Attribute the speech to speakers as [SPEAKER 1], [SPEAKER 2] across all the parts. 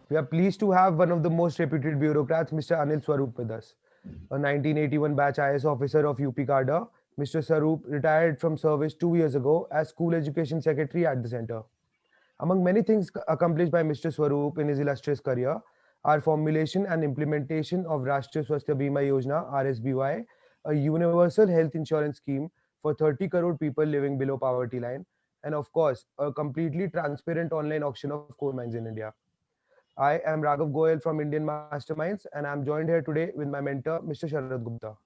[SPEAKER 1] We are pleased to have one of the most reputed bureaucrats, Mr. Anil Swaroop, with us. A 1981 batch IS officer of UP Cadre, Mr. Swaroop retired from service 2 years ago as school education secretary at the center. Among many things accomplished by Mr. Swaroop in his illustrious career are formulation and implementation of Rashtriya Swasthya Bima Yojana (RSBY), a universal health insurance scheme for 30 crore people living below poverty line, and of course, a completely transparent online auction of coal mines in India. I am Raghav Goyal from Indian Masterminds, and I'm joined here today with my mentor, Mr. Sharad Gupta.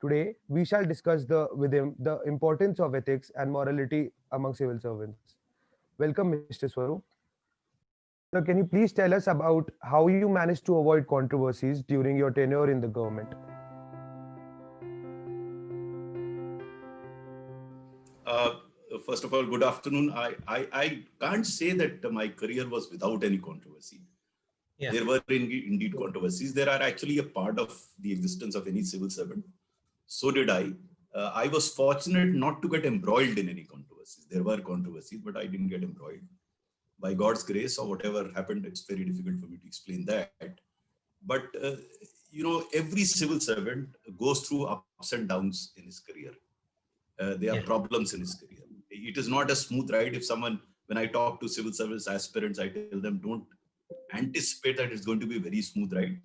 [SPEAKER 1] Today, we shall discuss with him the importance of ethics and morality among civil servants. Welcome, Mr. Swaroop. Sir, can you please tell us about how you managed to avoid controversies during your tenure in the government?
[SPEAKER 2] Uh, First of all, good afternoon. I can't say that my career was without any controversy.
[SPEAKER 3] Yeah.
[SPEAKER 2] There were indeed controversies. There are actually a part of the existence of any civil servant. So did I. I was fortunate not to get embroiled in any controversies. There were controversies, but I didn't get embroiled. By God's grace or whatever happened, it's very difficult for me to explain that. But, every civil servant goes through ups and downs in his career. There are problems in his career. It is not a smooth ride. When I talk to civil service aspirants, I tell them, don't anticipate that it's going to be a very smooth ride.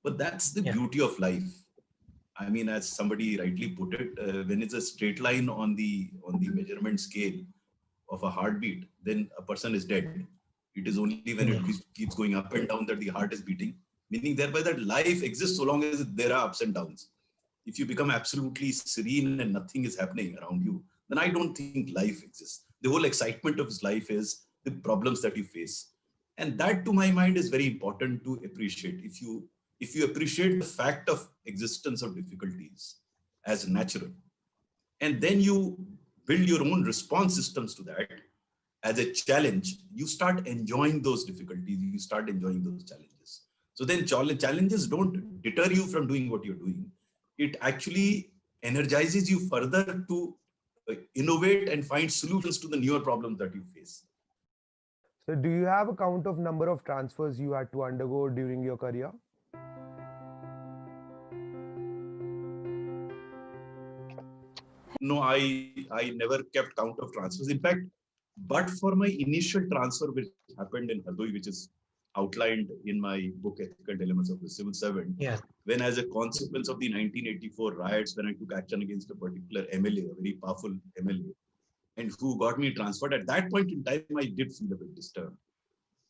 [SPEAKER 2] But that's the beauty of life. I mean, as somebody rightly put it, when it's a straight line on the measurement scale of a heartbeat, then a person is dead. It is only when it keeps going up and down that the heart is beating, meaning thereby that life exists so long as there are ups and downs. If you become absolutely serene and nothing is happening around you, then I don't think life exists. The whole excitement of his life is the problems that you face. And that, to my mind, is very important to appreciate. If you appreciate the fact of existence of difficulties as natural, and then you build your own response systems to that as a challenge, you start enjoying those difficulties, you start enjoying those challenges. So then challenges don't deter you from doing what you're doing. It actually energizes you further to innovate and find solutions to the newer problems that you face.
[SPEAKER 1] So, do you have a count of number of transfers you had to undergo during your career?
[SPEAKER 2] No, I never kept count of transfers. In fact, but for my initial transfer, which happened in Hardoi, which is outlined in my book Ethical Dilemmas of the Civil Servant, when as a consequence of the 1984 riots, when I took action against a particular MLA, a very powerful MLA, and who got me transferred, at that point in time, I did feel a bit disturbed.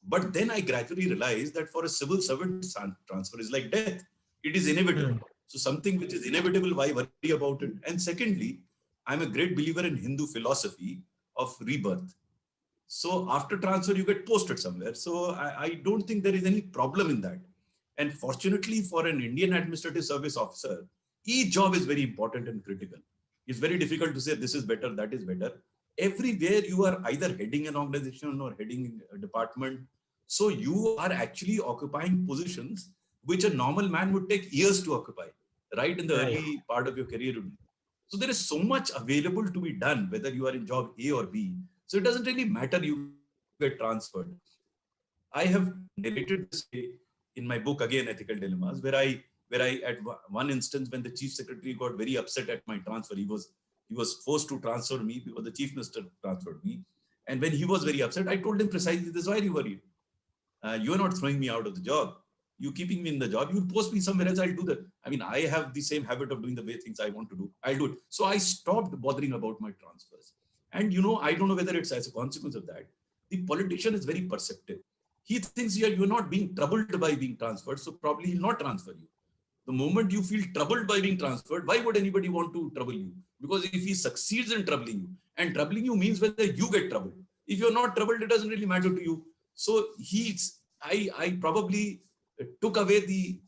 [SPEAKER 2] But then I gradually realized that for a civil servant, transfer is like death. It is inevitable. So something which is inevitable, why worry about it? And secondly, I'm a great believer in Hindu philosophy of rebirth. So after transfer, you get posted somewhere. So I don't think there is any problem in that. And fortunately for an Indian administrative service officer, each job is very important and critical. It's very difficult to say this is better, that is better. Everywhere you are either heading an organization or heading a department. So you are actually occupying positions which a normal man would take years to occupy, right in the early part of your career. So there is so much available to be done, whether you are in job A or B. So it doesn't really matter, you get transferred. I have narrated this in my book, again, Ethical Dilemmas, where I at one instance, when the chief secretary got very upset at my transfer, he was forced to transfer me because the chief minister transferred me. And when he was very upset, I told him precisely this: why are you worried? You're not throwing me out of the job. You keeping me in the job. You post me somewhere else, I'll do that. I mean, I have the same habit of doing the way things I want to do. I'll do it. So I stopped bothering about my transfers. And I don't know whether it's as a consequence of that. The politician is very perceptive. He thinks you're not being troubled by being transferred, so probably he'll not transfer you. The moment you feel troubled by being transferred, why would anybody want to trouble you? Because if he succeeds in troubling you, and troubling you means whether you get troubled. If you're not troubled, it doesn't really matter to you. So I probably took away the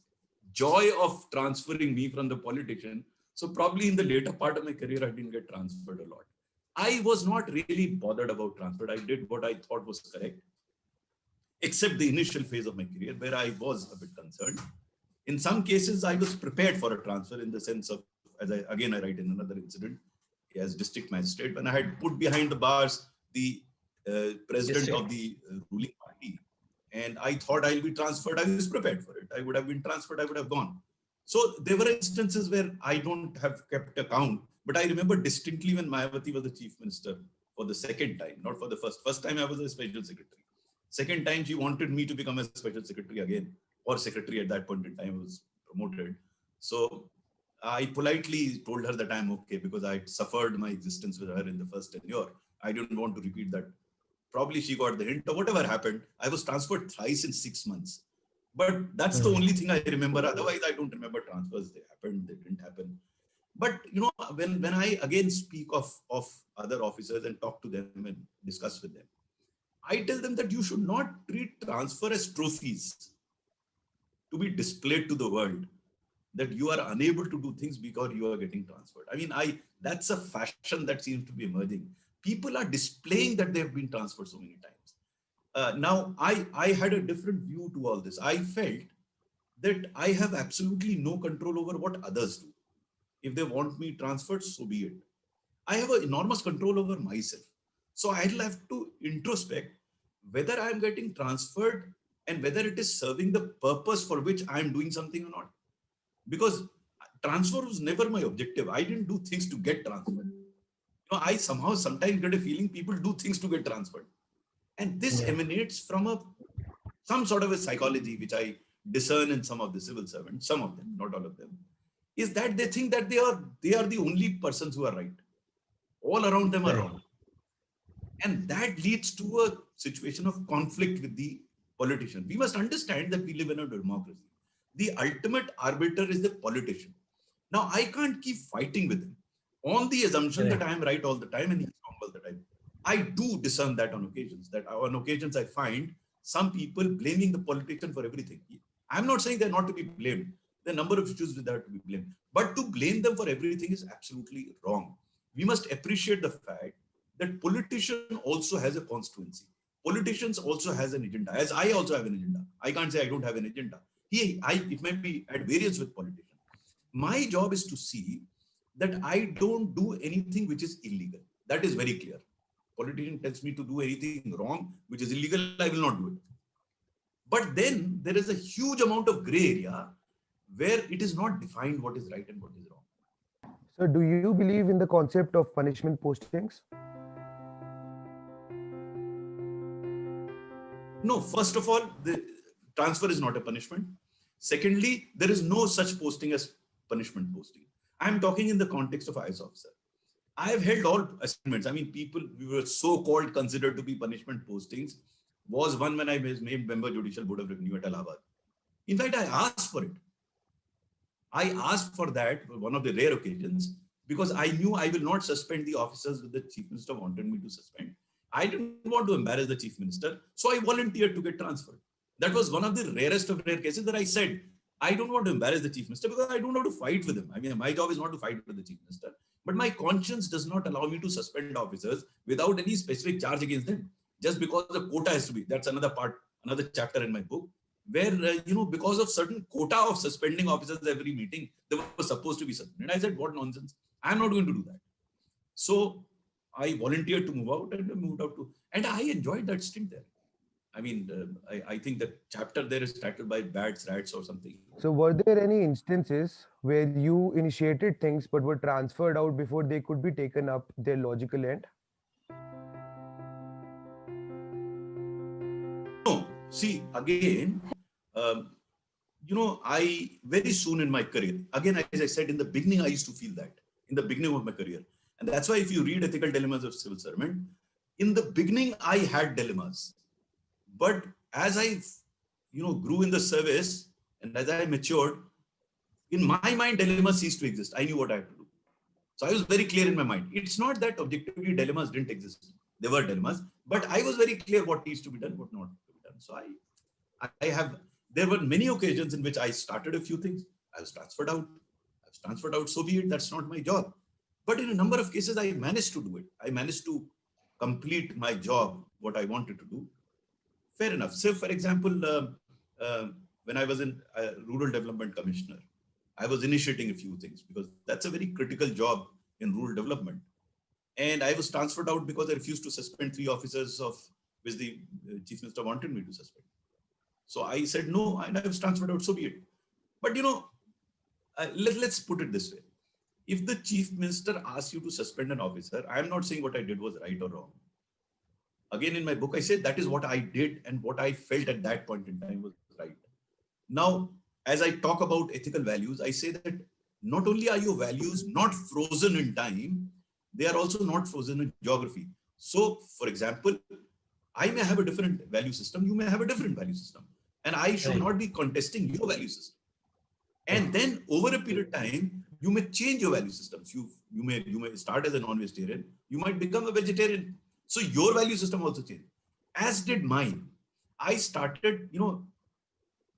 [SPEAKER 2] joy of transferring me from the politician. So probably in the later part of my career, I didn't get transferred a lot. I was not really bothered about transfer. I did what I thought was correct, except the initial phase of my career where I was a bit concerned. In some cases, I was prepared for a transfer in the sense of, as I write in another incident, as district magistrate, when I had put behind the bars the president of the ruling party, and I thought I'll be transferred. I was prepared for it. I would have been transferred. I would have gone. So there were instances where I don't have kept account, but I remember distinctly when Mayawati was the chief minister for the second time, not for the first. First time I was a special secretary. Second time she wanted me to become a special secretary again, or secretary at that point in time. I was promoted. So I politely told her that I'm okay because I suffered my existence with her in the first tenure. I didn't want to repeat that. Probably she got the hint or whatever happened. I was transferred thrice in 6 months. But that's the only thing I remember. Otherwise, I don't remember transfers. They happened, they didn't happen. But when I again speak of other officers and talk to them and discuss with them, I tell them that you should not treat transfer as trophies to be displayed to the world, that you are unable to do things because you are getting transferred. I mean, that's a fashion that seems to be emerging. People are displaying that they have been transferred so many times. Now, I had a different view to all this. I felt that I have absolutely no control over what others do. If they want me transferred, so be it. I have an enormous control over myself. So I'll have to introspect whether I'm getting transferred and whether it is serving the purpose for which I'm doing something or not. Because transfer was never my objective. I didn't do things to get transferred. I somehow sometimes get a feeling people do things to get transferred. And this emanates from some sort of a psychology, which I discern in some of the civil servants, some of them, not all of them, is that they think that they are the only persons who are right. All around them are wrong. And that leads to a situation of conflict with the politician. We must understand that we live in a democracy. The ultimate arbiter is the politician. Now, I can't keep fighting with him on the assumption that I am right all the time and he's wrong all the time. I do discern that on occasions. I find some people blaming the politician for everything. I'm not saying they're not to be blamed. There are a number of issues with that to be blamed. But to blame them for everything is absolutely wrong. We must appreciate the fact that politician also has a constituency. Politicians also has an agenda, as I also have an agenda. I can't say I don't have an agenda. It may be at variance with politicians. My job is to see that I don't do anything which is illegal. That is very clear. Politician tells me to do anything wrong, which is illegal, I will not do it. But then there is a huge amount of gray area where it is not defined what is right and what is wrong.
[SPEAKER 1] So do you believe in the concept of punishment postings?
[SPEAKER 2] No, first of all, the transfer is not a punishment. Secondly, there is no such posting as punishment posting. I'm talking in the context of IS officer. I have held all assignments. I mean, people we were so-called considered to be punishment postings was one when I was made member Judicial Board of Revenue at Allahabad. In fact, I asked for it. I asked for that for one of the rare occasions because I knew I will not suspend the officers that the Chief Minister wanted me to suspend. I didn't want to embarrass the Chief Minister, so I volunteered to get transferred. That was one of the rarest of rare cases that I said, I don't want to embarrass the Chief Minister because I don't want to fight with him. I mean, my job is not to fight with the Chief Minister, but my conscience does not allow me to suspend officers without any specific charge against them, just because the quota has to be. That's another part, another chapter in my book, where, because of certain quota of suspending officers every meeting, they were supposed to be suspended. I said, what nonsense. I'm not going to do that. So I volunteered to move out and I moved out and I enjoyed that stint there. I mean, I think that chapter there is titled by Bats, Rats or something.
[SPEAKER 1] So were there any instances where you initiated things but were transferred out before they could be taken up their logical end?
[SPEAKER 2] No, see, again, I very soon in my career, again, as I said, in the beginning, I used to feel that in the beginning of my career. And that's why if you read Ethical Dilemmas of Civil Servant, in the beginning, I had dilemmas. But as I, grew in the service and as I matured, in my mind, dilemmas ceased to exist. I knew what I had to do. So I was very clear in my mind. It's not that objectively dilemmas didn't exist. There were dilemmas, but I was very clear what needs to be done, what not to be done. So there were many occasions in which I started a few things. I was transferred out. So be it. That's not my job. But in a number of cases, I managed to do it. I managed to complete my job, what I wanted to do. Fair enough. So, for example, when I was in Rural Development Commissioner, I was initiating a few things because that's a very critical job in rural development. And I was transferred out because I refused to suspend 3 officers of which the Chief Minister wanted me to suspend. So I said no, and I was transferred out, so be it. But let's put it this way. If the chief minister asks you to suspend an officer, I'm not saying what I did was right or wrong. Again, in my book, I said that is what I did and what I felt at that point in time was right. Now, as I talk about ethical values, I say that not only are your values not frozen in time, they are also not frozen in geography. So, for example, I may have a different value system, you may have a different value system, and I should not be contesting your value system. And then over a period of time, you may change your value systems. You may start as a non-vegetarian, you might become a vegetarian. So your value system also changed, as did mine. I started,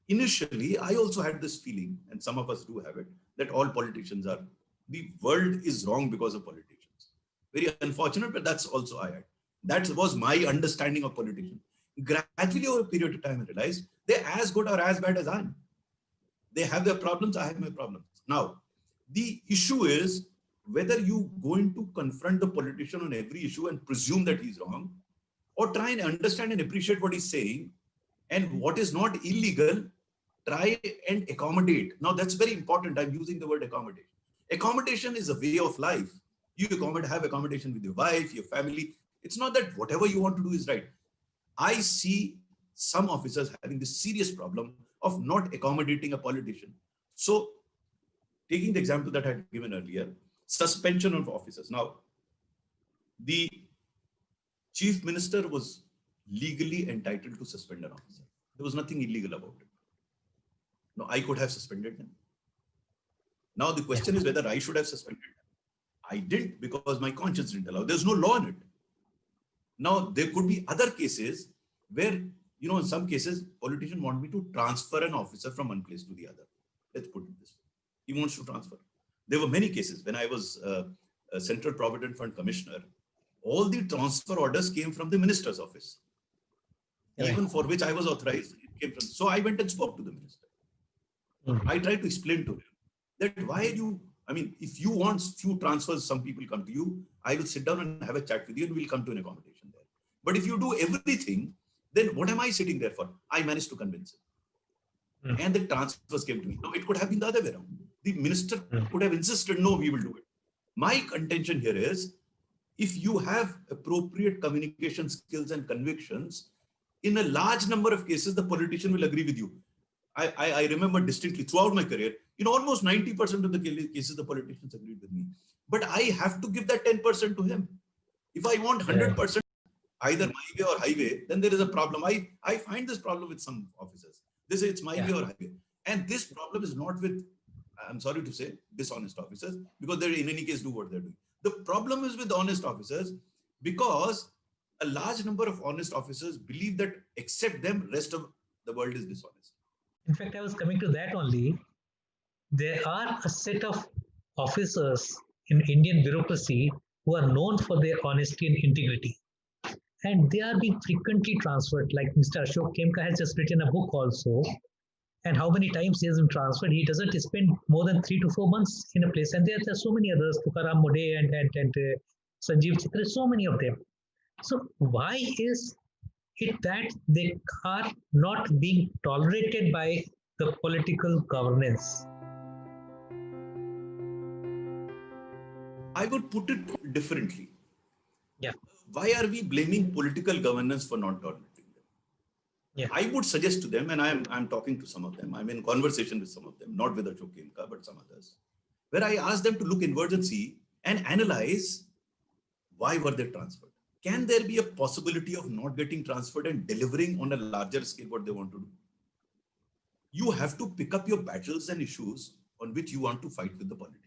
[SPEAKER 2] initially, I also had this feeling, and some of us do have it, that all politicians are, the world is wrong because of politicians. Very unfortunate, but that's also I had. That was my understanding of politicians. Gradually, over a period of time, I realized they're as good or as bad as I am. They have their problems, I have my problems. Now, the issue is whether you going to confront the politician on every issue and presume that he's wrong, or try and understand and appreciate what he's saying, and what is not illegal, try and accommodate. Now, that's very important. I'm using the word accommodate. Accommodation is a way of life. You have accommodation with your wife, your family. It's not that whatever you want to do is right. I see some officers having this serious problem of not accommodating a politician. So, taking the example that I had given earlier, suspension of officers. Now, the chief minister was legally entitled to suspend an officer. There was nothing illegal about it. No, I could have suspended him. Now, the question is whether I should have suspended him. I didn't, because my conscience didn't allow. There's no law in it. Now, there could be other cases where, in some cases, politicians want me to transfer an officer from one place to the other. Let's put it this way. He wants to transfer. There were many cases when I was a Central Provident Fund Commissioner. All the transfer orders came from the minister's office, even for which I was authorized. It came from. So I went and spoke to the minister. I tried to explain to him that why if you want few transfers, some people come to you, I will sit down and have a chat with you and we'll come to an accommodation there. But if you do everything, then what am I sitting there for? I managed to convince him. And the transfers came to me. Now, it could have been the other way around. The minister could have insisted, no, we will do it. My contention here is, if you have appropriate communication skills and convictions, in a large number of cases, the politician will agree with you. I remember distinctly throughout my career, in almost 90% of the cases, the politicians agreed with me. But I have to give that 10% to him. If I want 100%, either my way or highway, then there is a problem. I find this problem with some officers. They say it's my way or highway. And this problem is not with, I'm sorry to say, dishonest officers, because they in any case do what they're doing. The problem is with honest officers, because a large number of honest officers believe that except them, rest of the world is dishonest.
[SPEAKER 3] In fact, I was coming to that only. There are a set of officers in Indian bureaucracy who are known for their honesty and integrity. And they are being frequently transferred. Like Mr. Ashok Khemka has just written a book also. And how many times he has been transferred? He doesn't spend more than 3 to 4 months in a place. And there are so many others, Tukaram Mode and Sanjeev Chitra, so many of them. So why is it that they are not being tolerated by the political governance?
[SPEAKER 2] I would put it differently.
[SPEAKER 3] Yeah.
[SPEAKER 2] Why are we blaming political governance for not tolerating them?
[SPEAKER 3] Yeah.
[SPEAKER 2] I would suggest to them, and I'm talking to some of them, I'm in conversation with some of them, not with Ashok Khemka, but some others, where I ask them to look inwards and see and analyze why were they transferred. Can there be a possibility of not getting transferred and delivering on a larger scale what they want to do? You have to pick up your battles and issues on which you want to fight with the politician.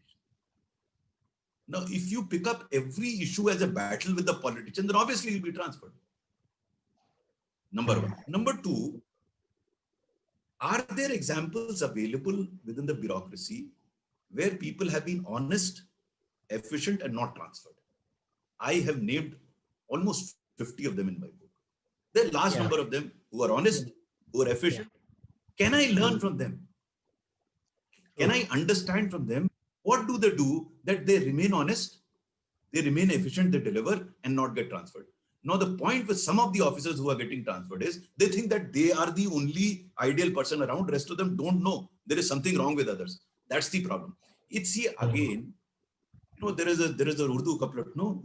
[SPEAKER 2] Now, if you pick up every issue as a battle with the politician, then obviously you'll be transferred. Number one. Number two, are there examples available within the bureaucracy where people have been honest, efficient, and not transferred? I have named almost 50 of them in my book. There are a large number of them who are honest, who are efficient. Can I learn from them? Can I understand from them? What do they do that they remain honest, they remain efficient, they deliver, and not get transferred? Now, the point with some of the officers who are getting transferred is they think that they are the only ideal person around. Rest of them don't know there is something wrong with others. That's the problem. It's see again, there is a Urdu couplet, no,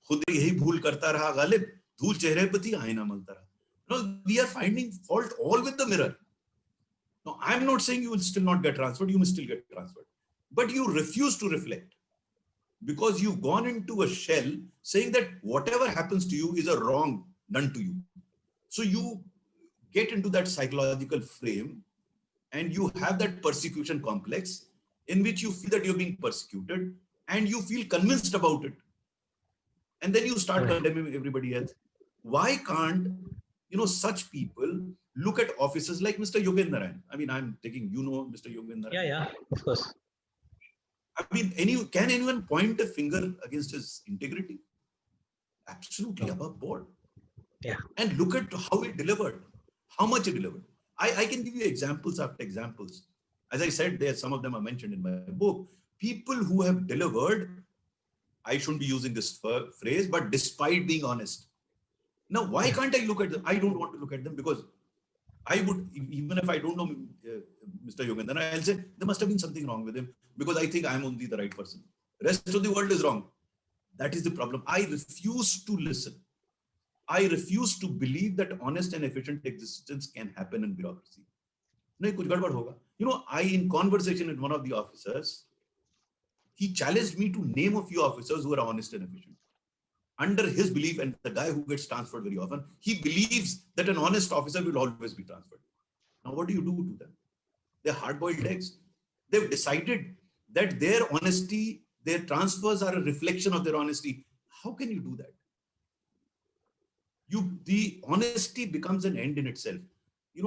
[SPEAKER 2] खुद यही भूल करता रहा गालिब, धूल चेहरे पे थी आईना मलता रहा. No, we are finding fault all with the mirror. No, I'm not saying you will still not get transferred. You may still get transferred, but you refuse to reflect because you've gone into a shell saying that whatever happens to you is a wrong done to you. So you get into that psychological frame and you have that persecution complex in which you feel that you're being persecuted and you feel convinced about it. And then you start condemning everybody else. Why can't, such people look at officers like Mr. Yogendra Narayan? I mean, I'm taking, Mr. Yogendra Narayan.
[SPEAKER 3] Yeah, of course.
[SPEAKER 2] I mean, can anyone point a finger against his integrity? Absolutely above board.
[SPEAKER 3] Yeah.
[SPEAKER 2] And look at how he delivered, how much he delivered. I can give you examples after examples. As I said, there some of them are mentioned in my book. People who have delivered, I shouldn't be using this phrase, but despite being honest. Now, why can't I look at them? I don't want to look at them because I would, even if I don't know Mr. Yogendra, I'll say there must have been something wrong with him because I think I'm only the right person. Rest of the world is wrong. That is the problem. I refuse to listen. I refuse to believe that honest and efficient existence can happen in bureaucracy. I, in conversation with one of the officers, he challenged me to name a few officers who are honest and efficient. Under his belief, and the guy who gets transferred very often, he believes that an honest officer will always be transferred. Now, what do you do to them? They're hard-boiled eggs. They've decided that their honesty, their transfers are a reflection of their honesty. How can you do that? The honesty becomes an end in itself.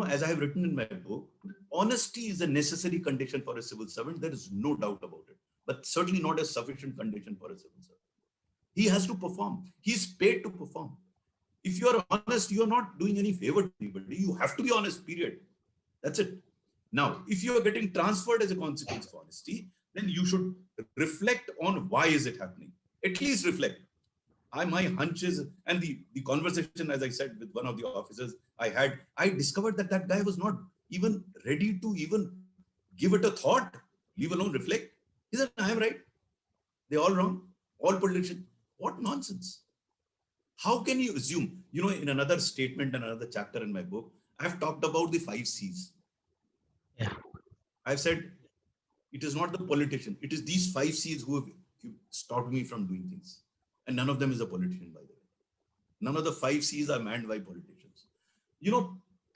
[SPEAKER 2] As I have written in my book, honesty is a necessary condition for a civil servant. There is no doubt about it, but certainly not a sufficient condition for a civil servant. He has to perform. He's paid to perform. If you are honest, you're not doing any favor to anybody. You have to be honest, period. That's it. Now, if you are getting transferred as a consequence of honesty, then you should reflect on why is it happening. At least reflect. My hunch is, and the conversation, as I said, with one of the officers I discovered that guy was not even ready to even give it a thought, leave alone reflect. He said, I am right. They're all wrong. All politicians. What nonsense. How can you assume, in another statement and another chapter in my book, I've talked about the 5 C's.
[SPEAKER 3] Yeah.
[SPEAKER 2] I've said, it is not the politician. It is these 5 C's who have stopped me from doing things. And none of them is a politician, by the way. None of the 5 C's are manned by politicians.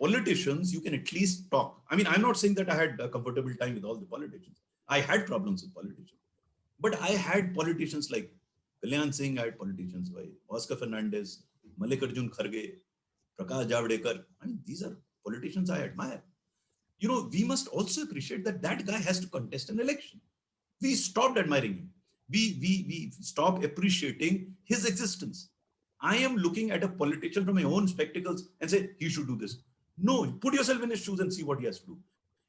[SPEAKER 2] Politicians, you can at least talk. I mean, I'm not saying that I had a comfortable time with all the politicians. I had problems with politicians. But I had politicians like Kalyan Singh, I had politicians like Oscar Fernandez, Mallikarjun Kharge, Prakash Javadekar. I mean, these are politicians I admire. We must also appreciate that guy has to contest an election. We stopped admiring him. We stop appreciating his existence. I am looking at a politician from my own spectacles and say, he should do this. No, put yourself in his shoes and see what he has to do.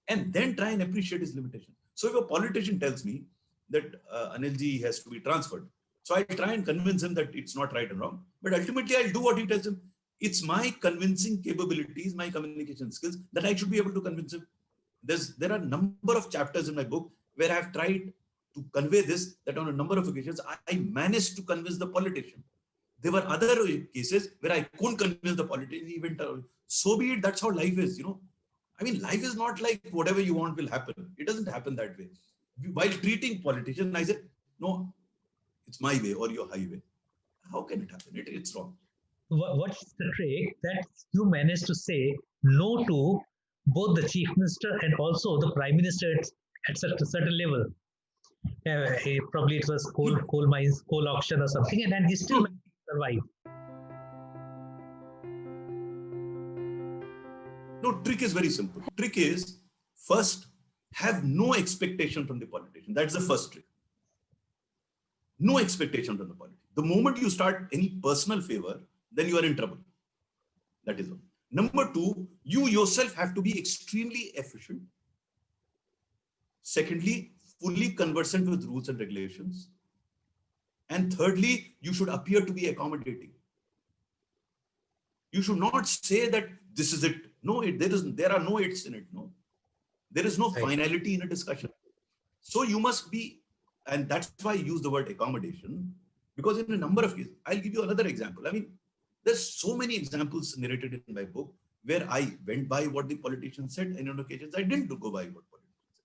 [SPEAKER 2] And then try and appreciate his limitations. So if a politician tells me that Anilji has to be transferred, so I try and convince him that it's not right and wrong. But ultimately, I'll do what he tells him. It's my convincing capabilities, my communication skills that I should be able to convince him. There are a number of chapters in my book where I've tried to convey this, that on a number of occasions, I managed to convince the politician. There were other cases where I couldn't convince the politician. He went, so be it, that's how life is, I mean, life is not like whatever you want will happen. It doesn't happen that way. While treating politicians, I said, no, it's my way or your highway. How can it happen? It's wrong.
[SPEAKER 3] What's the trick that you managed to say no to both the chief minister and also the prime minister at a certain level? Probably it was coal mines, coal auction or something, and then he still managed to survive.
[SPEAKER 2] No, trick is very simple. Trick is, first, have no expectation from the politician. That's the first trick. No expectation from the politician. The moment you start any personal favor, then you are in trouble. That is one. Number 2, you yourself have to be extremely efficient. Secondly, fully conversant with rules and regulations. And thirdly, you should appear to be accommodating. You should not say that this is it. No, there are no it's in it. No, there is no finality in a discussion. So you must be, and that's why I use the word accommodation, because in a number of cases, I'll give you another example. I mean, there's so many examples narrated in my book where I went by what the politician said, and on occasions I didn't go by what politician said.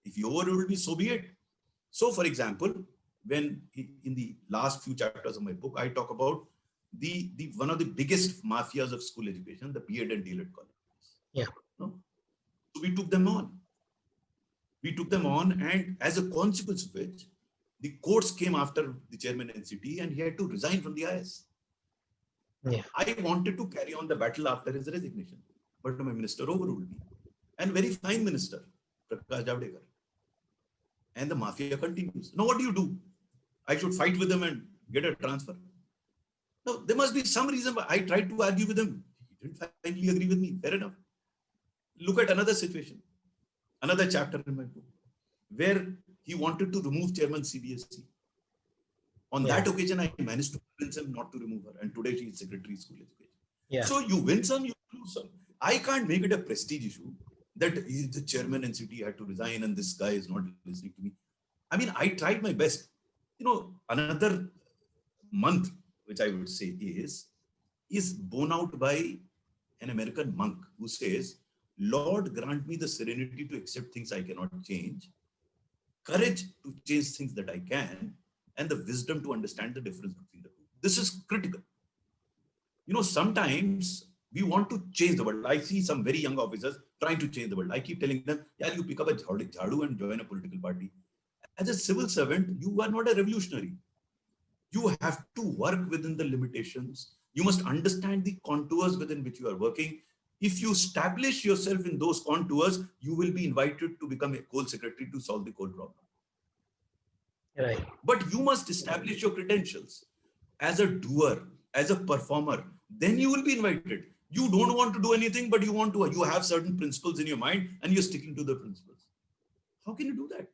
[SPEAKER 2] If you overruled me, so be it. So, for example, when in the last few chapters of my book, I talk about the one of the biggest mafias of school education, the B.Ed and D.Ed colleges.
[SPEAKER 3] Yeah.
[SPEAKER 2] No? So we took them on. We took them on, and as a consequence of which, the courts came after the chairman NCT, and he had to resign from the IS.
[SPEAKER 3] Yeah.
[SPEAKER 2] I wanted to carry on the battle after his resignation, but my minister overruled me. And very fine minister, Prakash Javadekar. And the mafia continues. Now, what do? I should fight with him and get a transfer. Now, there must be some reason why I tried to argue with him. He didn't finally agree with me. Fair enough. Look at another situation, another chapter in my book, where he wanted to remove chairman CBSE. On that occasion, I managed to convince him not to remove her. And today she is secretary of school education.
[SPEAKER 3] Yeah.
[SPEAKER 2] So you win some, you lose some. I can't make it a prestige issue that the chairman NCT had to resign and this guy is not listening to me. I mean, I tried my best. You know, another month, which I would say is borne out by an American monk who says, Lord, grant me the serenity to accept things I cannot change, courage to change things that I can, and the wisdom to understand the difference between the two. This is critical. You know, sometimes we want to change the world. I see some very young officers trying to change the world. I keep telling them, yeah, you pick up a jhadu and join a political party. As a civil servant, you are not a revolutionary. You have to work within the limitations. You must understand the contours within which you are working. If you establish yourself in those contours, you will be invited to become a coal secretary to solve the coal problem.
[SPEAKER 3] Right.
[SPEAKER 2] But you must establish your credentials as a doer, as a performer. Then you will be invited. You don't want to do anything, but you have certain principles in your mind and you're sticking to the principles. How can you do that?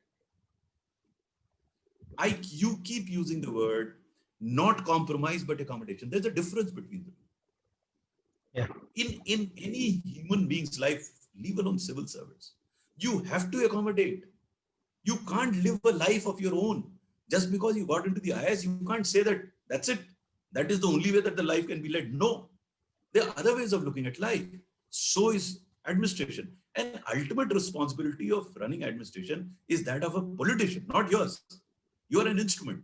[SPEAKER 2] You keep using the word not compromise, but accommodation. There's a difference between them.
[SPEAKER 3] Yeah.
[SPEAKER 2] In any human being's life, leave alone civil servants, you have to accommodate. You can't live a life of your own. Just because you got into the IS, you can't say that that's it. That is the only way that the life can be led. No, there are other ways of looking at life. So is administration. And ultimate responsibility of running administration is that of a politician, not yours. You are an instrument.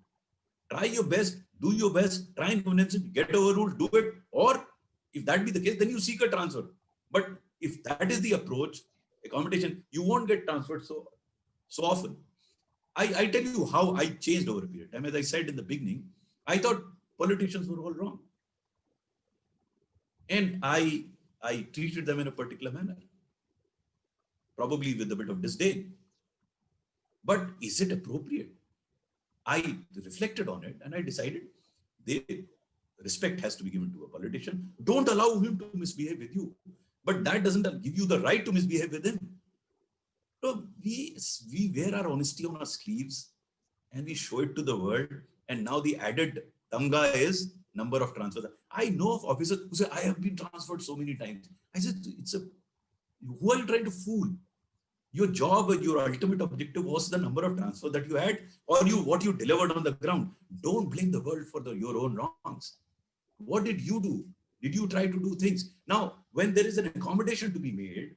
[SPEAKER 2] Try your best, do your best, try and convince it, get overruled, do it. Or if that be the case, then you seek a transfer. But if that is the approach, accommodation, you won't get transferred so often. I tell you how I changed over a period of time. As I said in the beginning, I thought politicians were all wrong. And I treated them in a particular manner, probably with a bit of disdain. But is it appropriate? I reflected on it and I decided respect has to be given to a politician. Don't allow him to misbehave with you. But that doesn't give you the right to misbehave with him. So we wear our honesty on our sleeves and we show it to the world. And now the added tamga is number of transfers. I know of officers who say, I have been transferred so many times. I said, who are you trying to fool? Your job, your ultimate objective was the number of transfers that you had or what you delivered on the ground. Don't blame the world for your own wrongs. What did you do? Did you try to do things? Now, when there is an accommodation to be made,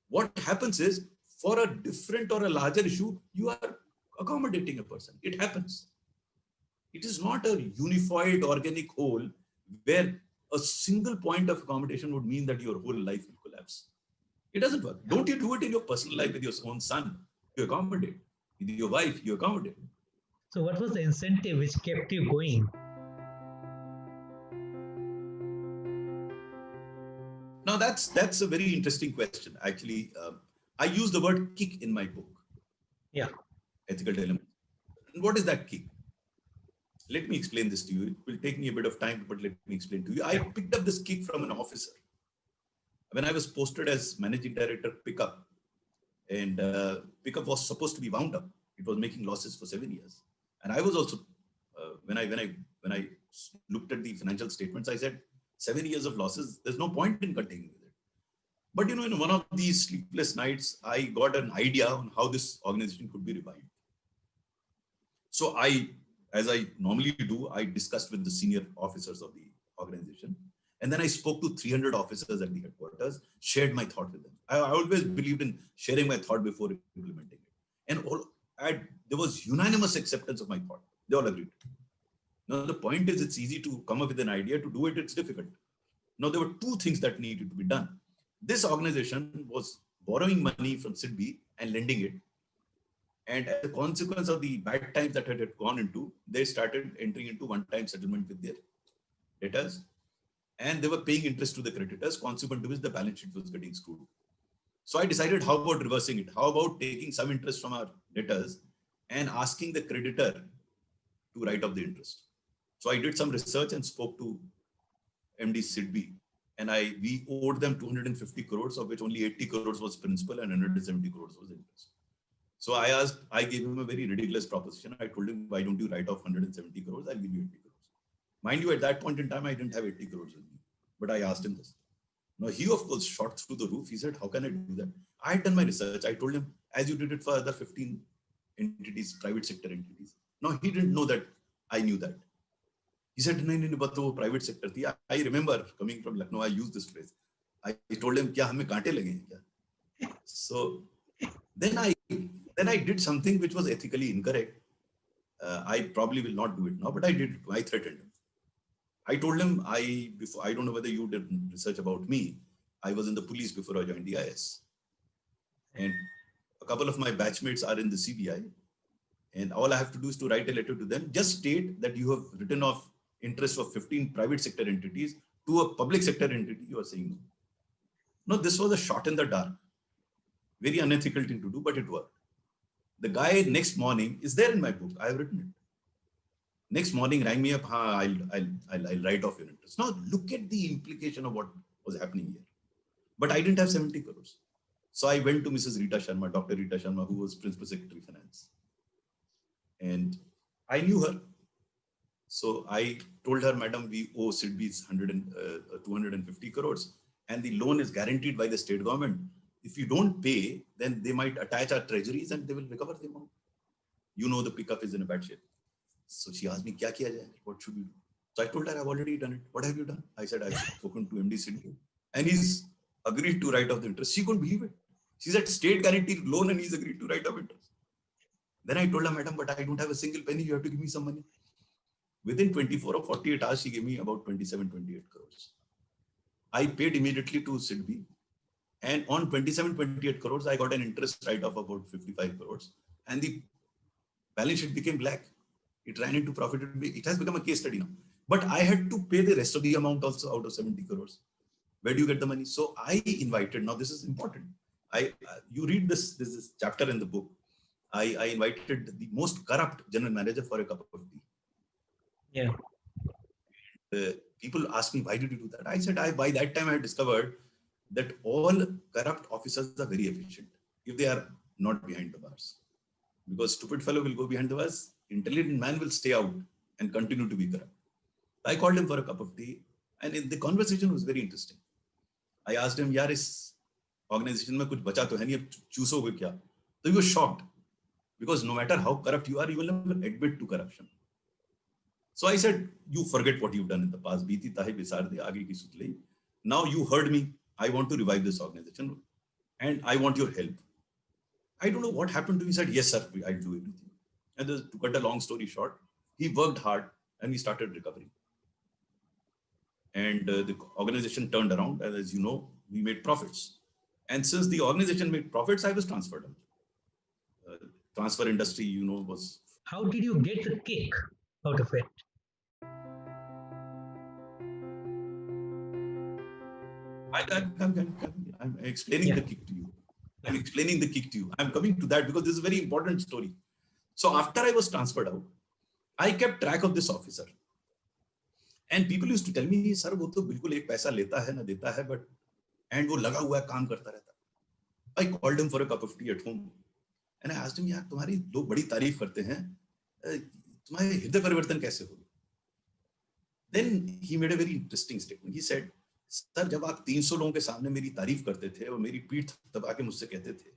[SPEAKER 2] what happens is for a different or a larger issue, you are accommodating a person. It happens. It is not a unified organic whole where a single point of accommodation would mean that your whole life will collapse. It doesn't work. Don't you do it in your personal life with your own son? You accommodate. With your wife, you accommodate.
[SPEAKER 3] So what was the incentive which kept you going?
[SPEAKER 2] Now that's a very interesting question. Actually, I use the word kick in my book.
[SPEAKER 3] Yeah.
[SPEAKER 2] Ethical dilemma. And what is that kick? Let me explain this to you. It will take me a bit of time, but let me explain to you. I picked up this kick from an officer. When I was posted as managing director, Pickup, and Pickup was supposed to be wound up. It was making losses for 7 years. And I was also, when I looked at the financial statements, I said, 7 years of losses, there's no point in continuing with it. But in one of these sleepless nights, I got an idea on how this organization could be revived. So as I normally do, I discussed with the senior officers of the organization. And then I spoke to 300 officers at the headquarters, shared my thought with them. I always believed in sharing my thought before implementing it. And there was unanimous acceptance of my thought. They all agreed. Now, the point is, it's easy to come up with an idea. To do it, it's difficult. Now, there were two things that needed to be done. This organization was borrowing money from SIDBI and lending it. And as a consequence of the bad times that it had gone into, they started entering into one-time settlement with their debtors. And they were paying interest to the creditors, consequent to which the balance sheet was getting screwed. So I decided, how about reversing it? How about taking some interest from our debtors and asking the creditor to write off the interest? So I did some research and spoke to MD SIDBI, and we owed them 250 crores, of which only 80 crores was principal and 170 crores was interest. So I gave him a very ridiculous proposition. I told him, why don't you write off 170 crores? I'll give you 80 crores. Mind you, at that point in time, I didn't have 80 crores with me, but I asked him this. Now, he, of course, shot through the roof. He said, how can I do that? I had done my research. I told him, as you did it for other 15 entities, private sector entities. Now, he didn't know that I knew that. He said, no, but वो private sector थी. I remember coming from Lucknow, I used this phrase. I told him, क्या हमें कांटे लगे हैं क्या? So then I did something which was ethically incorrect. I probably will not do it now, but I did it. I threatened him. I told him, I don't know whether you did research about me. I was in the police before I joined the IS. And a couple of my batchmates are in the CBI. And all I have to do is to write a letter to them. Just state that you have written off interest of 15 private sector entities to a public sector entity. You are saying no. No, this was a shot in the dark. Very unethical thing to do, but it worked. The guy next morning is there in my book. I have written it. Next morning, rang me up. I'll write off your interest. Now, look at the implication of what was happening here. But I didn't have 70 crores. So I went to Mrs. Rita Sharma, Dr. Rita Sharma, who was Principal Secretary Finance. And I knew her. So I told her, Madam, we owe SIDBI's 250 crores. And the loan is guaranteed by the state government. If you don't pay, then they might attach our treasuries and they will recover the amount. You know the pickup is in a bad shape. So she asked me, kya kiya jaye? What should we do? So I told her, I've already done it. What have you done? I said, I've spoken to MD SIDBI. And he's agreed to write off the interest. She couldn't believe it. She said, state guaranteed loan and he's agreed to write off interest. Then I told her, Madam, but I don't have a single penny. You have to give me some money. Within 24 or 48 hours, she gave me about 27, 28 crores. I paid immediately to SIDBI. And on 27, 28 crores, I got an interest write-off of about 55 crores. And the balance sheet became black. It ran into profit. It has become a case study now. But I had to pay the rest of the amount also out of 70 crores. Where do you get the money? So I invited, now this is important. You read this chapter in the book. I invited the most corrupt general manager for a cup of tea.
[SPEAKER 3] Yeah.
[SPEAKER 2] People asked me, why did you do that? I said, by that time I had discovered that all corrupt officers are very efficient if they are not behind the bars. Because stupid fellow will go behind the bars, intelligent man will stay out and continue to be corrupt. I called him for a cup of tea and the conversation was very interesting. I asked him, yaar, is organization mein kuch bacha to hai nahi, ab choosoge kya? So he was shocked because no matter how corrupt you are, you will never admit to corruption. So I said, you forget what you've done in the past. Beeti tahe bisar de, aage ki sutle. Now you heard me. I want to revive this organization and I want your help. I don't know what happened to him. He said, yes, sir, I'll do everything. And to cut a long story short, he worked hard and we started recovering. And the organization turned around. And as you know, we made profits. And since the organization made profits, I was transferred. Transfer industry, you know, was...
[SPEAKER 3] How did you get the kick out of it?
[SPEAKER 2] I'm explaining the kick to you. I'm explaining the kick to you. I'm coming to that because this is a very important story. So after I was transferred out, I kept track of this officer. And people used to tell me, sir, वो तो बिल्कुल एक पैसा लेता है ना देता है, but and वो लगा हुआ है काम करता रहता. I called him for a cup of tea at home, and I asked him, यार तुम्हारी लोग बड़ी तारीफ करते हैं, तुम्हारे हृदय परिवर्तन कैसे हो? Then he made a very interesting statement. He said, "Sir, जब आप 300 लोगों के सामने मेरी तारीफ करते थे और मेरी पीठ दबा के मुझसे कहते थे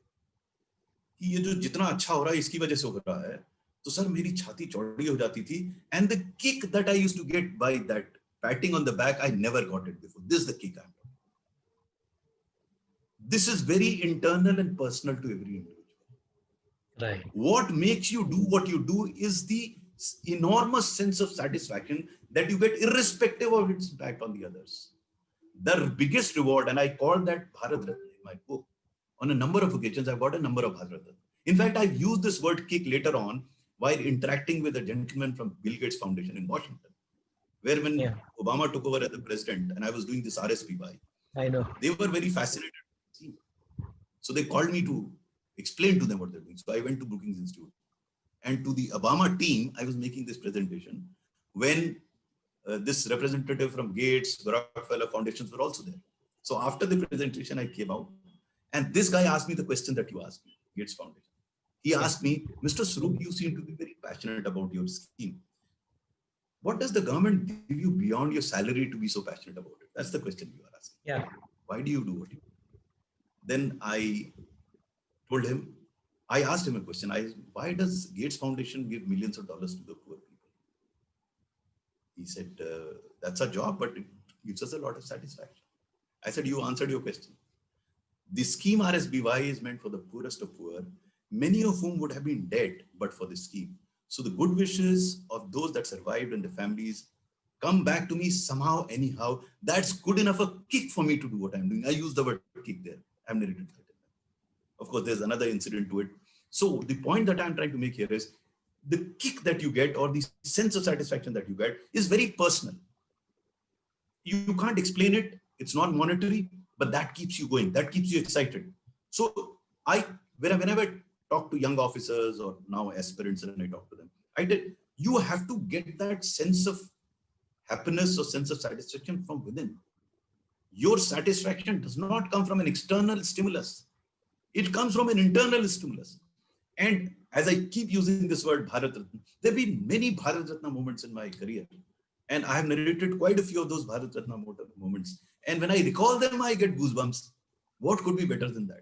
[SPEAKER 2] कि ये जो जितना अच्छा हो रहा है इसकी वजह से हो रहा है, तो सर मेरी छाती चौड़ी हो जाती थी. And the kick that I used to get by that patting on the back, I never got it before. This is the kick I'm talking. This is very internal and personal to every individual.
[SPEAKER 3] Right.
[SPEAKER 2] What makes you do what you do is the enormous sense of satisfaction that you get irrespective of its impact on the others. The biggest reward, and I call that Bharat Ratna in my book. On a number of occasions, I've got a number of Bharat Ratna. In fact, I've used this word kick later on while interacting with a gentleman from Bill Gates Foundation in Washington, where when Obama took over as the president and I was doing this RSPY,
[SPEAKER 3] I know.
[SPEAKER 2] They were very fascinated. So they called me to explain to them what they're doing. So I went to Brookings Institute. And to the Obama team, I was making this presentation when this representative from Gates, Rockefeller Foundations were also there. So after the presentation, I came out. And this guy asked me the question that you asked me, Gates Foundation. He asked me, Mr. Swarup, you seem to be very passionate about your scheme. What does the government give you beyond your salary to be so passionate about it? That's the question you are asking.
[SPEAKER 3] Yeah.
[SPEAKER 2] Why do you do what you do? Then I told him, I asked him a question. Why does Gates Foundation give millions of dollars to the poor people? He said, that's our job, but it gives us a lot of satisfaction. I said, you answered your question. The scheme RSBY is meant for the poorest of poor, many of whom would have been dead but for this scheme. So the good wishes of those that survived and the families come back to me somehow, anyhow. That's good enough a kick for me to do what I'm doing. I use the word kick there. I've narrated that. Of course, there's another incident to it. So the point that I'm trying to make here is the kick that you get or the sense of satisfaction that you get is very personal. You can't explain it. It's not monetary, but that keeps you going. That keeps you excited. So whenever I talk to young officers or now aspirants and I talk to them, you have to get that sense of happiness or sense of satisfaction from within. Your satisfaction does not come from an external stimulus. It comes from an internal stimulus. And as I keep using this word Bharat Ratna, there have been many Bharat Ratna moments in my career. And I have narrated quite a few of those Bharat Ratna moments. And when I recall them, I get goosebumps. What could be better than that?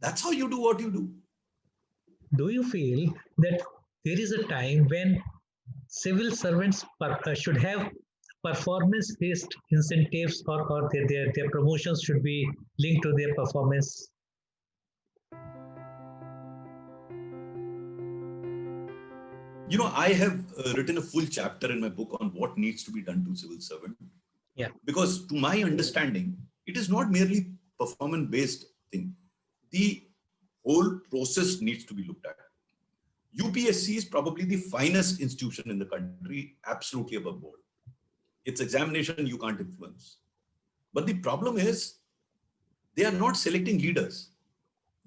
[SPEAKER 2] That's how you do what you do.
[SPEAKER 3] Do you feel that there is a time when civil servants should have performance-based incentives or their promotions should be linked to their performance?
[SPEAKER 2] You know, I have written a full chapter in my book on what needs to be done to civil servant.
[SPEAKER 3] Yeah.
[SPEAKER 2] Because to my understanding, it is not merely performance-based thing. The whole process needs to be looked at. UPSC is probably the finest institution in the country, absolutely above board. Its examination you can't influence. But the problem is, they are not selecting leaders.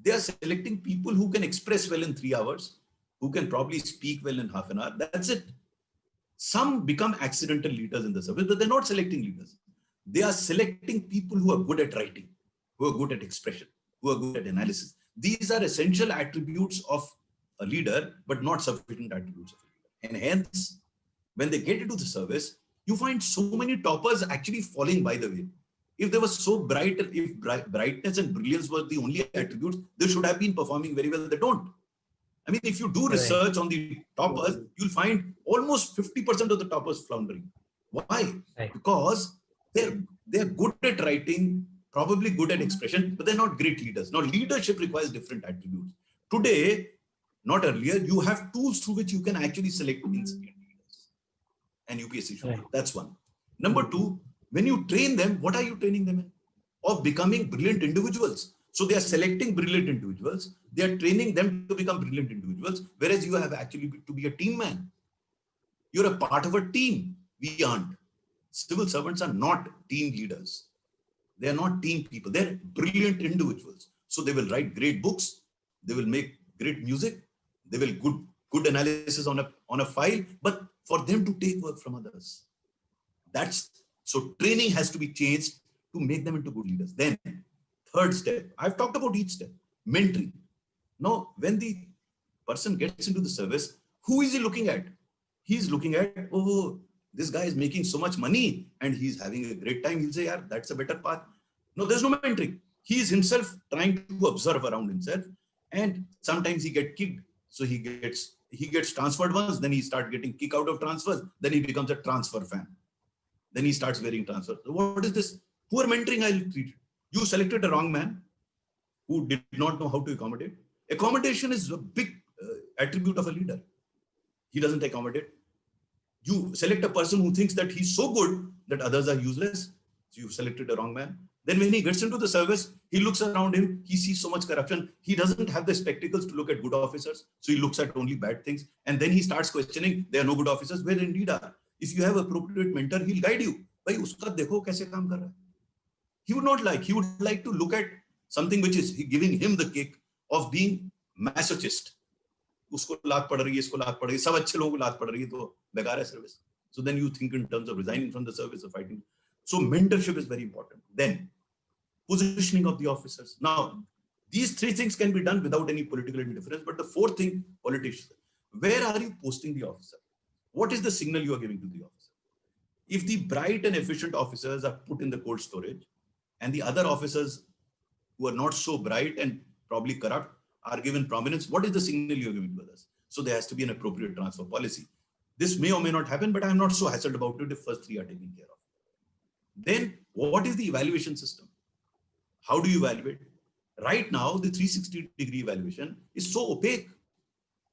[SPEAKER 2] They are selecting people who can express well in 3 hours, who can probably speak well in half an hour. That's it. Some become accidental leaders in the service, but they're not selecting leaders. They are selecting people who are good at writing, who are good at expression, who are good at analysis. These are essential attributes of a leader, but not sufficient attributes of a leader. And hence, when they get into the service, you find so many toppers actually falling by the way. If they were so bright, if brightness and brilliance were the only attributes, they should have been performing very well. They don't. I mean, if you do research on the toppers, you'll find almost 50% of the toppers floundering. Why?
[SPEAKER 3] Right.
[SPEAKER 2] Because they're good at writing, probably good at expression, but they're not great leaders. Now, leadership requires different attributes. Today, not earlier, you have tools through which you can actually select leaders. And UPSC should. Right. That's one. Number two, when you train them, what are you training them in? Of becoming brilliant individuals. So they are selecting brilliant individuals. They are training them to become brilliant individuals, whereas you have actually to be a team man. You're a part of a team. We aren't. Civil servants are not team leaders. They are not team people. They're brilliant individuals. So they will write great books. They will make great music. They will good analysis on a file. But for them to take work from others, so training has to be changed to make them into good leaders. Then, third step, I've talked about each step, mentoring. Now, when the person gets into the service, who is he looking at? He's looking at, oh, this guy is making so much money and he's having a great time. He'll say, yeah, that's a better path. No, there's no mentoring. He is himself trying to observe around himself, and sometimes he gets kicked. So he gets transferred once, then he starts getting kicked out of transfers, then he becomes a transfer fan. Then he starts wearing transfer. So what is this? Poor mentoring I'll treat it. You selected a wrong man who did not know how to accommodate. Accommodation is a big attribute of a leader. He doesn't accommodate. You select a person who thinks that he's so good that others are useless. So you've selected a wrong man. Then when he gets into the service, he looks around him, he sees so much corruption. He doesn't have the spectacles to look at good officers. So he looks at only bad things. And then he starts questioning, there are no good officers, where indeed are. If you have appropriate mentor, he'll guide you. Bhai, uska dekho kaise kaam kar raha hai. He would not like, he would like to look at something which is giving him the kick of being masochist. Usko laat pad rahi hai, isko laat pad rahi hai, sab अच्छे लोगों को लात पड़ रही है तो बेकार है service. So then you think in terms of resigning from the service or fighting. So mentorship is very important. Then positioning of the officers. Now, these three things can be done without any political interference, but the fourth thing, politicians. Where are you posting the officer? What is the signal you are giving to the officer? If the bright and efficient officers are put in the cold storage and the other officers who are not so bright and probably corrupt are given prominence, what is the signal you are giving to others? So there has to be an appropriate transfer policy. This may or may not happen, but I'm not so hassled about it if first three are taken care of. Then what is the evaluation system? How do you evaluate? Right now, the 360-degree evaluation is so opaque.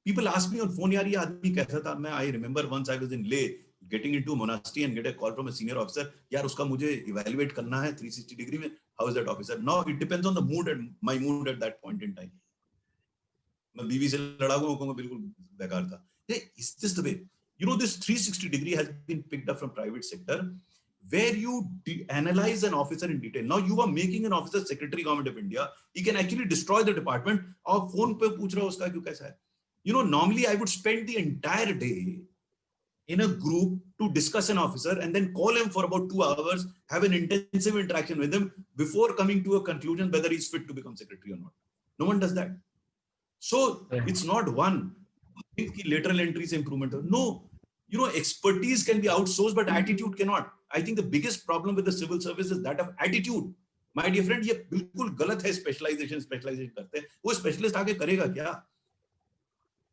[SPEAKER 2] People ask me on phone, yaar, ye aadmi kaisa tha? I remember once I was in Leh, getting into a monastery and get a call from a senior officer, yaar, uska mujhe evaluate karna hai 360 degree mein. How is that officer? Now, it depends on the mood and my mood at that point in time. मैं बीवी से लड़ा हुआ कहूंगा बिल्कुल बेकार था. Is this the way? You know, this 360 degree has been picked up from private sector, where you analyze an officer in detail. Now you are making an officer secretary government of India. He can actually destroy the department. और phone पे पूछ रहा उसका क्यों कैसा है? You know, normally I would spend the entire day in a group to discuss an officer and then call him for about 2 hours, have an intensive interaction with him before coming to a conclusion whether he's fit to become secretary or not. No one does that. So it's not one lateral entries improvement. No, you know, expertise can be outsourced, but attitude cannot. I think the biggest problem with the civil service is that of attitude. My dear friend, ये बिल्कुल गलत है specialization करते हैं. वो specialist आगे करेगा क्या?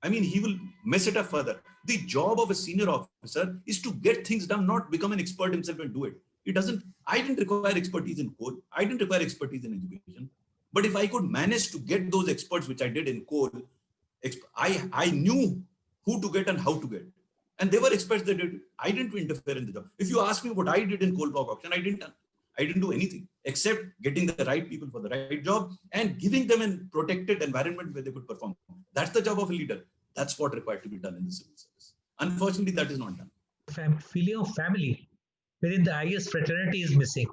[SPEAKER 2] I mean, he will mess it up further. The job of a senior officer is to get things done, not become an expert himself and do it. It doesn't. I didn't require expertise in coal. I didn't require expertise in education. But if I could manage to get those experts, which I did in coal, I knew who to get and how to get. And they were experts that did. I didn't interfere in the job. If you ask me what I did in coal block auction, I didn't do anything except getting the right people for the right job and giving them a protected environment where they could perform. That's the job of a leader. That's what required to be done in the civil service. Unfortunately, that is not done.
[SPEAKER 3] Feeling of family within the IAS fraternity is missing.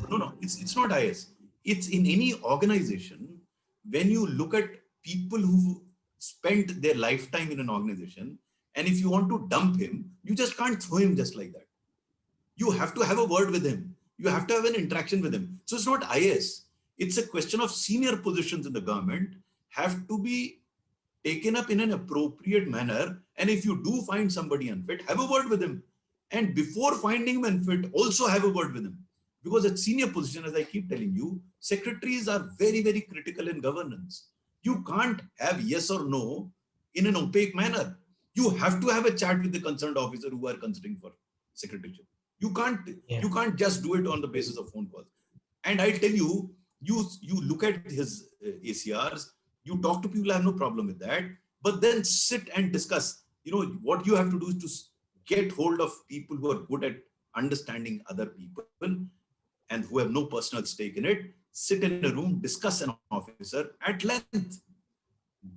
[SPEAKER 2] No, it's not IAS. It's in any organization. When you look at people who spent their lifetime in an organization, and if you want to dump him, you just can't throw him just like that. You have to have a word with him. You have to have an interaction with him. So it's not IAS. It's a question of senior positions in the government have to be taken up in an appropriate manner. And if you do find somebody unfit, have a word with him. And before finding him unfit, also have a word with him. Because at senior position, as I keep telling you, secretaries are very, very critical in governance. You can't have yes or no in an opaque manner. You have to have a chat with the concerned officer who are considering for secretaryship. You can't just do it on the basis of phone calls. And I tell you, you look at his ACRs, you talk to people, I have no problem with that. But then sit and discuss. You know, what you have to do is to get hold of people who are good at understanding other people and who have no personal stake in it. Sit in a room, discuss an officer at length,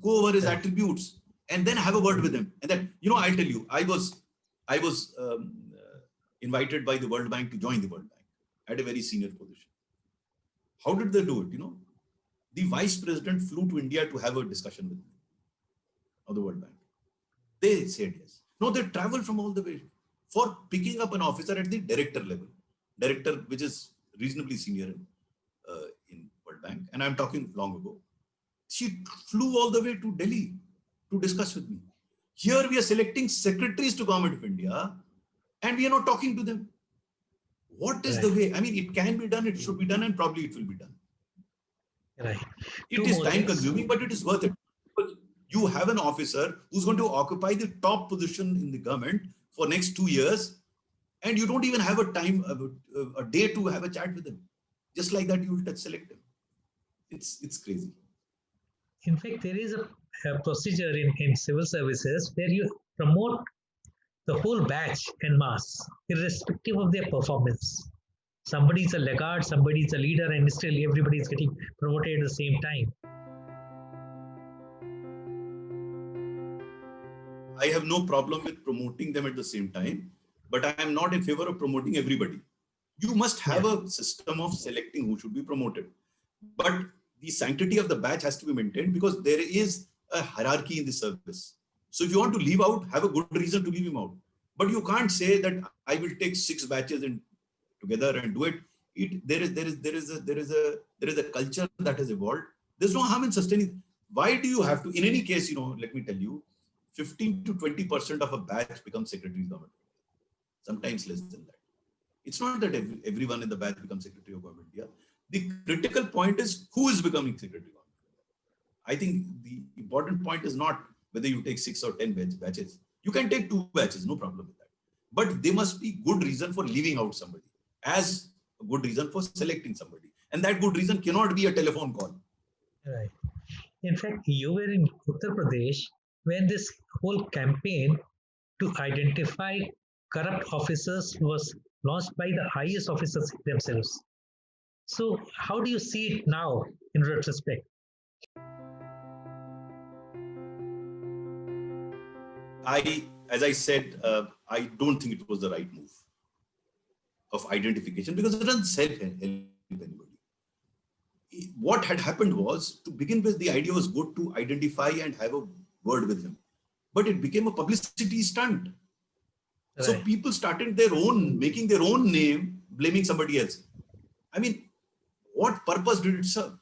[SPEAKER 2] go over his attributes, and then have a word with him. And then, you know, I'll tell you, I was invited by the World Bank to join the World Bank at a very senior position. How did they do it? You know, the vice president flew to India to have a discussion with me of the World Bank. They said yes. No, they traveled from all the way for picking up an officer at the director level, director which is reasonably senior in World Bank, and I'm talking long ago. She flew all the way to Delhi to discuss with me. Here we are selecting secretaries to Government of India and we are not talking to them. What is the way? I mean, it can be done, it should be done, and probably it will be done.
[SPEAKER 3] Right.
[SPEAKER 2] It is time consuming, but it is worth it. You have an officer who's going to occupy the top position in the government for next 2 years, and you don't even have a day to have a chat with him. Just like that, you will select him. It's crazy.
[SPEAKER 3] In fact, there is a procedure in civil services where you promote the whole batch en masse, irrespective of their performance. Somebody is a laggard, somebody is a leader, and still everybody is getting promoted at the same time.
[SPEAKER 2] I have no problem with promoting them at the same time, but I am not in favor of promoting everybody. You must have a system of selecting who should be promoted. But the sanctity of the batch has to be maintained because there is a hierarchy in the service. So if you want to leave out, have a good reason to leave him out. But you can't say that I will take 6 batches and together and do it. There is a culture that has evolved. There's no harm in sustaining. Why do you have to? In any case, let me tell you, 15 to 20% of a batch becomes secretary of government. Sometimes less than that. It's not that everyone in the batch becomes secretary of government. Yeah. The critical point is who is becoming secretary of government. I think the important point is not whether you take 6 or 10 batches. You can take 2 batches, no problem with that. But there must be good reason for leaving out somebody as a good reason for selecting somebody. And that good reason cannot be a telephone call.
[SPEAKER 3] Right. In fact, you were in Uttar Pradesh when this whole campaign to identify corrupt officers was launched by the highest officers themselves. So how do you see it now in retrospect?
[SPEAKER 2] As I said, I don't think it was the right move of identification because it doesn't help anybody. What had happened was, to begin with, the idea was good to identify and have a word with him, but it became a publicity stunt. Right. So people started making their own name, blaming somebody else. I mean, what purpose did it serve?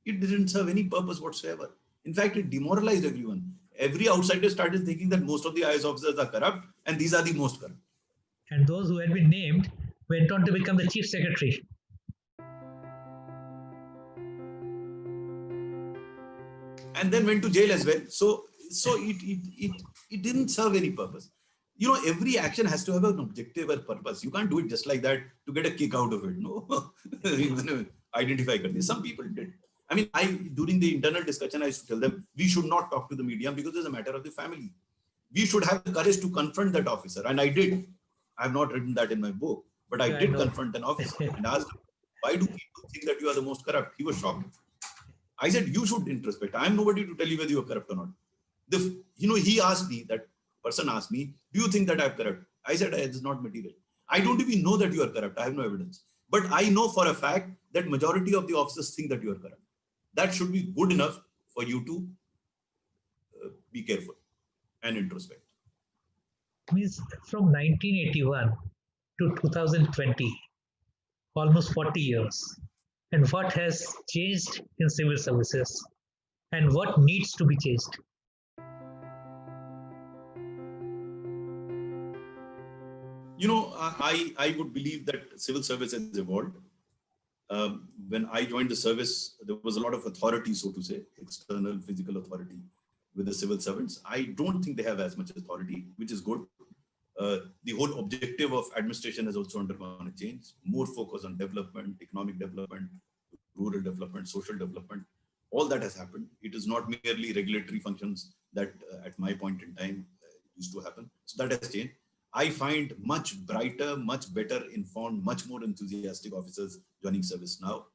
[SPEAKER 2] It didn't serve any purpose whatsoever. In fact, it demoralized everyone. Every outsider started thinking that most of the IAS officers are corrupt and these are the most corrupt.
[SPEAKER 3] And those who had been named went on to become the chief secretary.
[SPEAKER 2] And then went to jail as well. So it didn't serve any purpose. Every action has to have an objective or purpose. You can't do it just like that to get a kick out of it. No, identify. Some people did. I mean, during the internal discussion, I used to tell them, we should not talk to the media because it's a matter of the family. We should have the courage to confront that officer. And I did. I have not written that in my book, but I did confront an officer and asked him, why do people think that you are the most corrupt? He was shocked. I said, you should introspect. I am nobody to tell you whether you are corrupt or not. He asked me, that person asked me, do you think that I am corrupt? I said, it's not material. I don't even know that you are corrupt. I have no evidence. But I know for a fact that majority of the officers think that you are corrupt. That should be good enough for you to be careful and introspect.
[SPEAKER 3] Means from 1981 to 2020, almost 40 years. And what has changed in civil services and what needs to be changed?
[SPEAKER 2] I would believe that civil service has evolved. When I joined the service, there was a lot of authority, so to say, external physical authority with the civil servants. I don't think they have as much authority, which is good. The whole objective of administration has also undergone a change. More focus on development, economic development, rural development, social development. All that has happened. It is not merely regulatory functions that at my point in time used to happen. So that has changed. I find much brighter, much better informed, much more enthusiastic officers joining service now.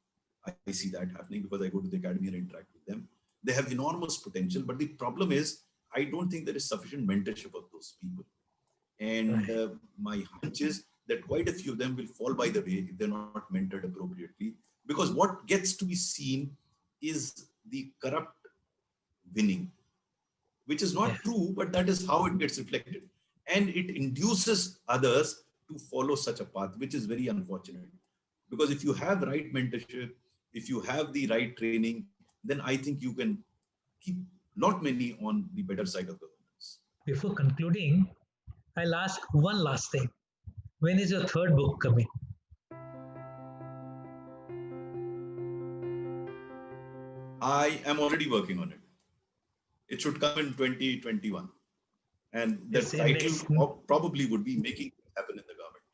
[SPEAKER 2] I see that happening because I go to the academy and interact with them. They have enormous potential, but the problem is, I don't think there is sufficient mentorship of those people. And my hunch is that quite a few of them will fall by the way if they're not mentored appropriately. Because what gets to be seen is the corrupt winning, which is not true, but that is how it gets reflected. And it induces others to follow such a path, which is very unfortunate. Because if you have right mentorship, if you have the right training, then I think you can keep not many on the better side of governance.
[SPEAKER 3] Before concluding, I'll ask one last thing. When is your third book coming?
[SPEAKER 2] I am already working on it. It should come in 2021. And the title probably would be Making It Happen in the Government.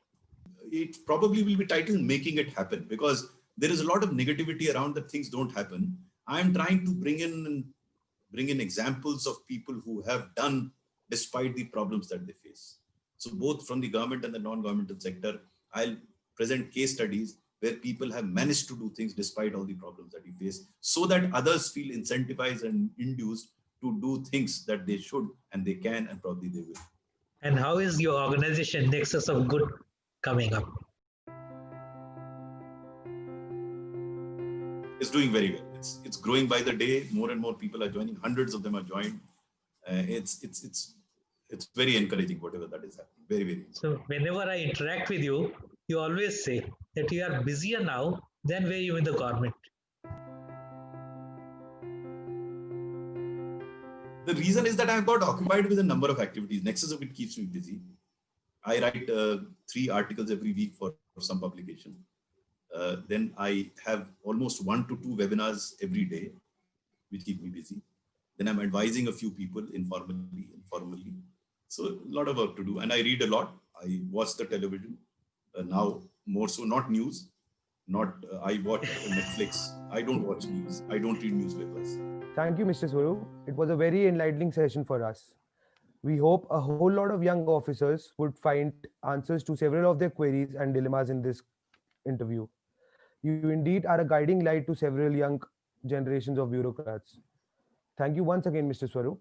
[SPEAKER 2] It probably will be titled Making It Happen, because there is a lot of negativity around that things don't happen. I'm trying to bring in examples of people who have done despite the problems that they face. So both from the government and the non-governmental sector, I'll present case studies where people have managed to do things despite all the problems that we face, so that others feel incentivized and induced to do things that they should and they can, and probably they will.
[SPEAKER 3] And how is your organization, Nexus of Good, coming up?
[SPEAKER 2] It's doing very well. It's growing by the day. More and more people are joining. Hundreds of them are joined. It's very encouraging, whatever that is happening. Very, very.
[SPEAKER 3] So whenever I interact with you, you always say that you are busier now than were you in the government.
[SPEAKER 2] The reason is that I've got occupied with a number of activities. Nexus of It keeps me busy. I write 3 articles every week for some publication. Then I have almost 1 to 2 webinars every day, which keep me busy. Then I'm advising a few people informally. So a lot of work to do. And I read a lot. I watch the television. Now more so, not news. I watch Netflix. I don't watch news. I don't read newspapers.
[SPEAKER 1] Thank you, Mr. Swaroop. It was a very enlightening session for us. We hope a whole lot of young officers would find answers to several of their queries and dilemmas in this interview. You indeed are a guiding light to several young generations of bureaucrats. Thank you once again, Mr. Swaroop.